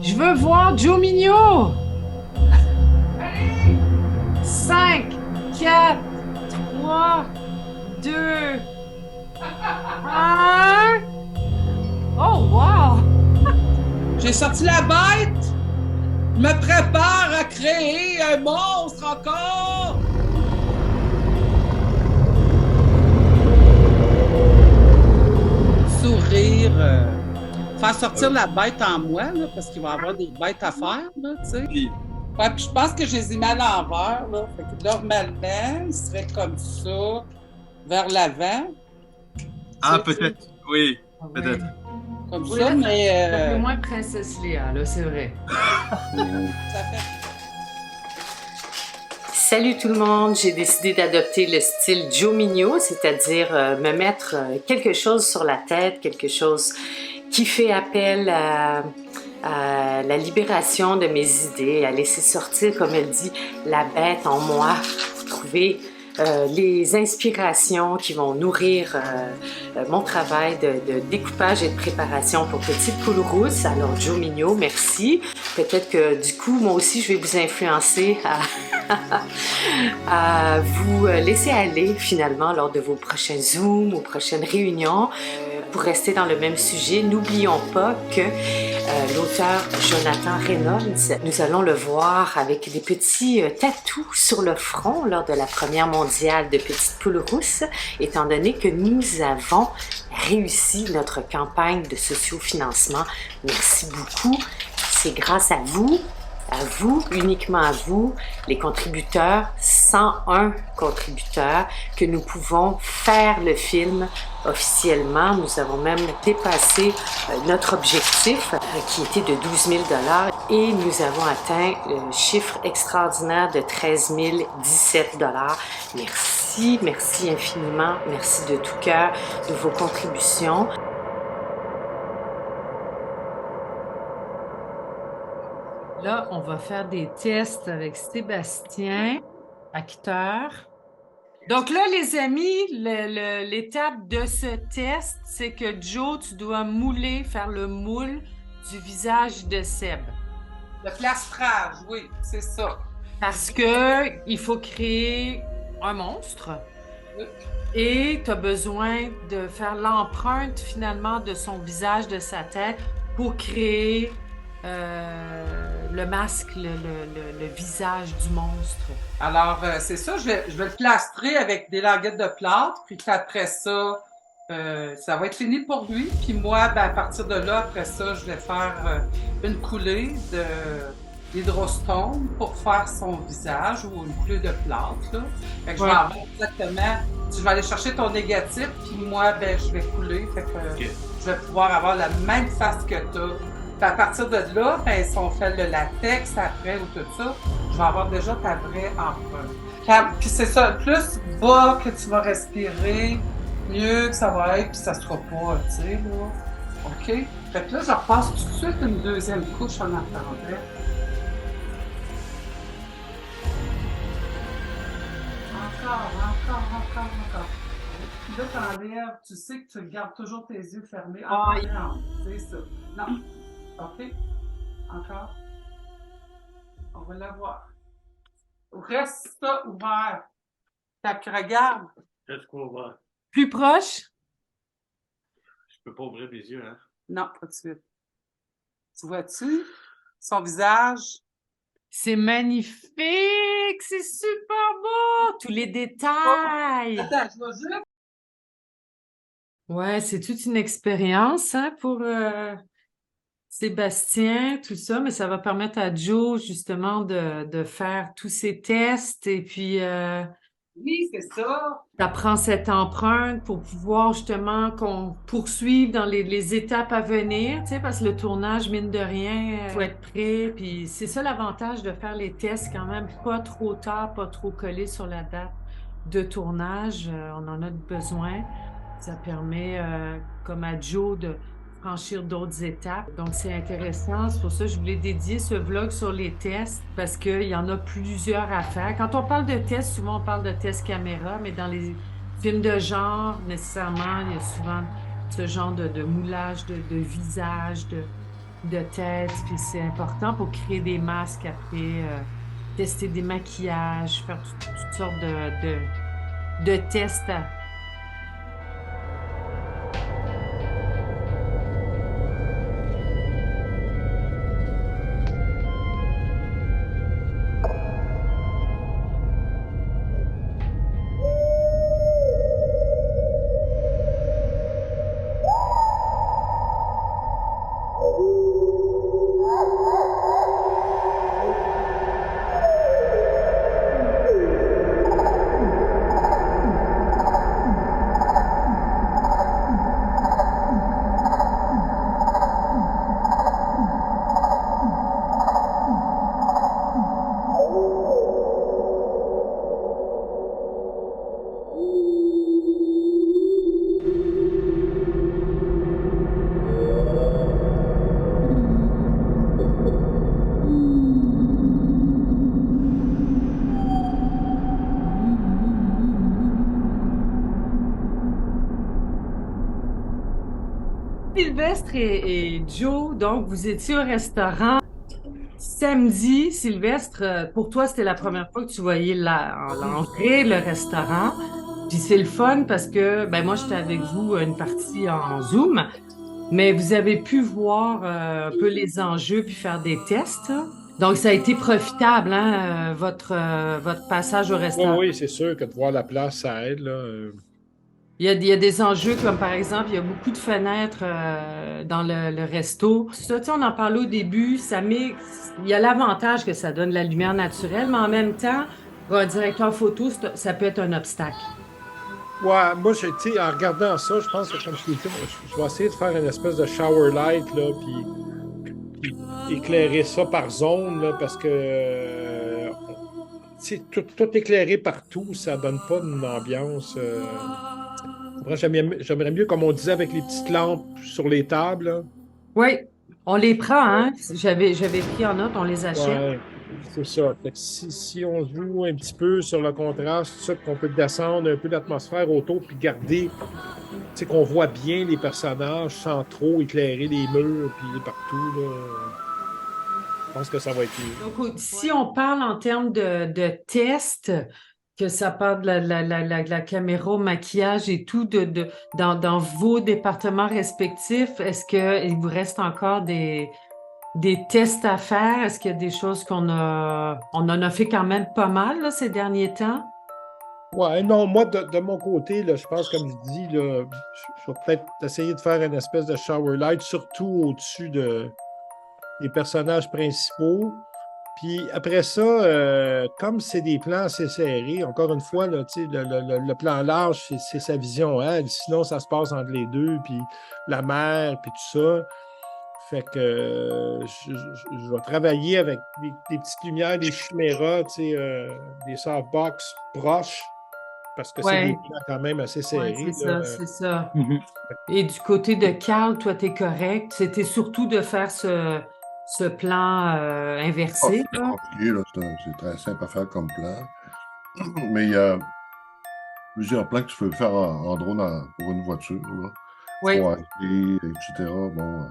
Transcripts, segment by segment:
Je veux voir Joe Mignot! 5, 4, 3, 2, 1. Oh, wow! J'ai sorti la bête! Je me prépare à créer un monstre encore! Sourire, faire sortir la bête en moi, là, parce qu'il va y avoir des bêtes à faire, là, tu sais. Ouais, puis je pense que je les ai mis à l'envers, là. Fait que normalement, il serait comme ça, vers l'avant. Ah, peut-être, oui, peut-être. Comme Oui, ça, là, mais... ça fait moins Princesse Léa, là, c'est vrai. ça fait... Salut tout le monde, j'ai décidé d'adopter le style Joe Mignot, c'est-à-dire me mettre quelque chose sur la tête, quelque chose qui fait appel à la libération de mes idées, à laisser sortir, comme elle dit, la bête en moi, pour trouver les inspirations qui vont nourrir mon travail de découpage et de préparation pour Petite Poule Rousse. Alors Joe Mignot, merci. Peut-être que du coup, moi aussi, je vais vous influencer à vous laisser aller finalement lors de vos prochains Zooms ou prochaines réunions. Pour rester dans le même sujet, n'oublions pas que l'auteur Jonathan Reynolds, nous allons le voir avec des petits tatous sur le front lors de la première mondiale de Petite Poule Rousse, étant donné que nous avons réussi notre campagne de sociofinancement. Merci beaucoup. C'est grâce à vous, uniquement à vous, les contributeurs, 101 contributeurs, que nous pouvons faire le film officiellement. Nous avons même dépassé notre objectif qui était de 12 000 $ et nous avons atteint le chiffre extraordinaire de 13 017 $. Merci, merci infiniment, merci de tout cœur de vos contributions. Là, on va faire des tests avec Sébastien, acteur. Donc là, les amis, l'étape de ce test, c'est que Joe, tu dois faire le moule du visage de Seb. Le plastrage, oui, c'est ça. Parce que il faut créer un monstre. Oui. Et tu as besoin de faire l'empreinte finalement de son visage, de sa tête, pour créer le masque, le visage du monstre. Alors, c'est ça, je vais le plastrer avec des languettes de plâtre, puis après ça, ça va être fini pour lui. Puis moi, ben, à partir de là, après ça, je vais faire une coulée d'hydrostone pour faire son visage ou une coulée de plâtre, là. Fait que je vais avoir exactement, je vais aller chercher ton négatif, puis moi, ben, je vais couler. Fait que je vais pouvoir avoir la même face que toi. Puis à partir de là, ben, si on fait le latex après ou tout ça, je vais avoir déjà ta vraie empreinte. Puis c'est ça, plus bas que tu vas respirer, mieux que ça va être, puis ça sera pas, tu sais, là. OK? Fait que là, je repasse tout de suite une deuxième couche en attendant. Encore. Puis là, t'enlèves, tu sais que tu gardes toujours tes yeux fermés. Non, c'est ça. Non. OK. Encore. On va l'avoir. Reste ça ouvert. Fait que regarde. Reste quoi ouvert? Plus proche? Je peux pas ouvrir les yeux, hein? Non, pas de suite. Tu vois-tu? Son visage. C'est magnifique! C'est super beau! Tous les détails! Attends, je vais juste... Ouais, c'est toute une expérience hein, pour Sébastien, tout ça, mais ça va permettre à Joe justement de faire tous ces tests et puis Oui, c'est ça. d'apprendre cette empreinte pour pouvoir justement qu'on poursuive dans les étapes à venir, tu sais, parce que le tournage, mine de rien, faut être prêt. Puis c'est ça l'avantage de faire les tests quand même, pas trop tard, pas trop collé sur la date de tournage. On en a besoin. Ça permet, comme à Joe, de franchir d'autres étapes. Donc, c'est intéressant. C'est pour ça que je voulais dédier ce vlog sur les tests parce qu'il y en a plusieurs à faire. Quand on parle de tests, souvent on parle de tests caméra, mais dans les films de genre, nécessairement, il y a souvent ce genre de moulage de visage, de tête, puis c'est important pour créer des masques après, tester des maquillages, faire toutes sortes de tests. Sylvestre et Joe, donc vous étiez au restaurant samedi. Sylvestre, pour toi, c'était la première fois que tu voyais l'entrée, le restaurant. Puis c'est le fun parce que ben moi, j'étais avec vous une partie en Zoom, mais vous avez pu voir un peu les enjeux puis faire des tests. Donc ça a été profitable, hein, votre passage au Oui, restaurant. oui, c'est sûr que de voir la place, ça aide, là. Il y a des enjeux comme par exemple, il y a beaucoup de fenêtres dans le resto. Ça, tu sais, on en parlait au début, il y a l'avantage que ça donne de la lumière naturelle, mais en même temps, pour un directeur photo, ça peut être un obstacle. Ouais, moi, tu sais, en regardant ça, je pense que, comme je l'ai dit, je vais essayer de faire une espèce de shower light, là, puis éclairer ça par zone, là, parce que, tu sais, tout éclairé partout, ça donne pas une ambiance. Après, j'aimerais mieux, comme on disait, avec les petites lampes sur les tables, là. Oui, on les prend, hein? J'avais pris en note, on les achète. Ouais, c'est ça. Fait que si on joue un petit peu sur le contraste, tout ça, qu'on peut descendre un peu l'atmosphère autour, puis garder, tu sais, qu'on voit bien les personnages sans trop éclairer les murs, puis partout, là. Je pense que ça va être mieux. Donc, si on parle en termes de tests, que ça part de la caméra au maquillage et tout, dans vos départements respectifs, est-ce qu'il vous reste encore des tests à faire? Est-ce qu'il y a des choses on en a fait quand même pas mal là, ces derniers temps? Ouais, non, moi, de mon côté, là, je pense, comme je dis, là, je vais peut-être essayer de faire une espèce de shower light, surtout au-dessus des personnages principaux. Puis après ça, comme c'est des plans assez serrés, encore une fois, là, tu sais, le plan large, c'est sa vision, hein. Sinon, ça se passe entre les deux, puis la mer, puis tout ça. Fait que je vais travailler avec des petites lumières, des chiméras, tu sais, des softbox proches, parce que c'est des Ouais, plans quand même assez ouais, serrés, c'est là. ça, c'est ça. Mhm. Et du côté de Carl, toi, t'es correct. C'était surtout de faire ce plan Ah, inversé, c'est pas là. compliqué, là. C'est très simple à faire comme plan. Mais il y a plusieurs plans que tu peux faire en drone pour une voiture, là. Oui. 3D, etc. Bon,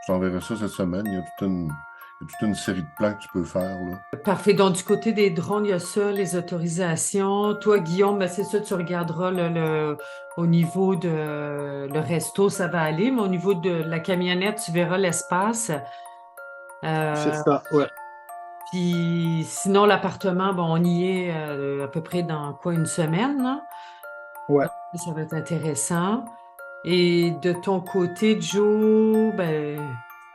je t'enverrai ça cette semaine. Il y a toute une série de plans que tu peux faire, là. Parfait. Donc, du côté des drones, il y a ça, les autorisations. Toi, Guillaume, ben, c'est ça, tu regarderas au niveau de le resto, ça va aller, mais au niveau de la camionnette, tu verras l'espace. C'est Euh, ça, ouais. Puis sinon, l'appartement, bon, on y est à peu près dans quoi, une semaine, là? Ouais. Donc, ça va être intéressant. Et de ton côté, Joe, ben,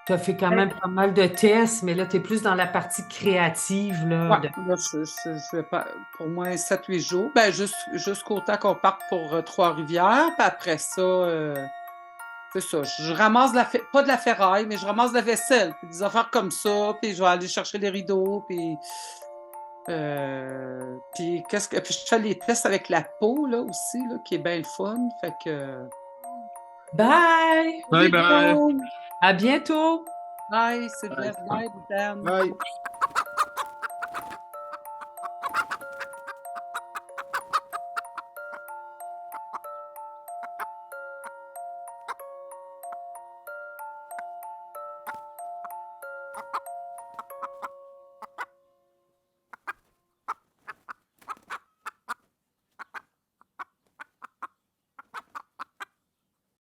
tu as fait quand même pas mal de tests, mais là, tu es plus dans la partie créative, là. Ouais, là, je vais pas, pour moi, 7-8 jours. Ben, jusqu'au temps qu'on parte pour Trois-Rivières. Puis après ça, c'est ça. Je ramasse pas de la ferraille, mais je ramasse de la vaisselle. Puis des affaires comme ça. Puis je vais aller chercher les rideaux. Puis je fais les tests avec la peau, là, aussi, là, qui est bien le fun. Fait que. Bye! Bye bye. À bientôt! Bye, Sylvestre. Bye, Dan. Ouais.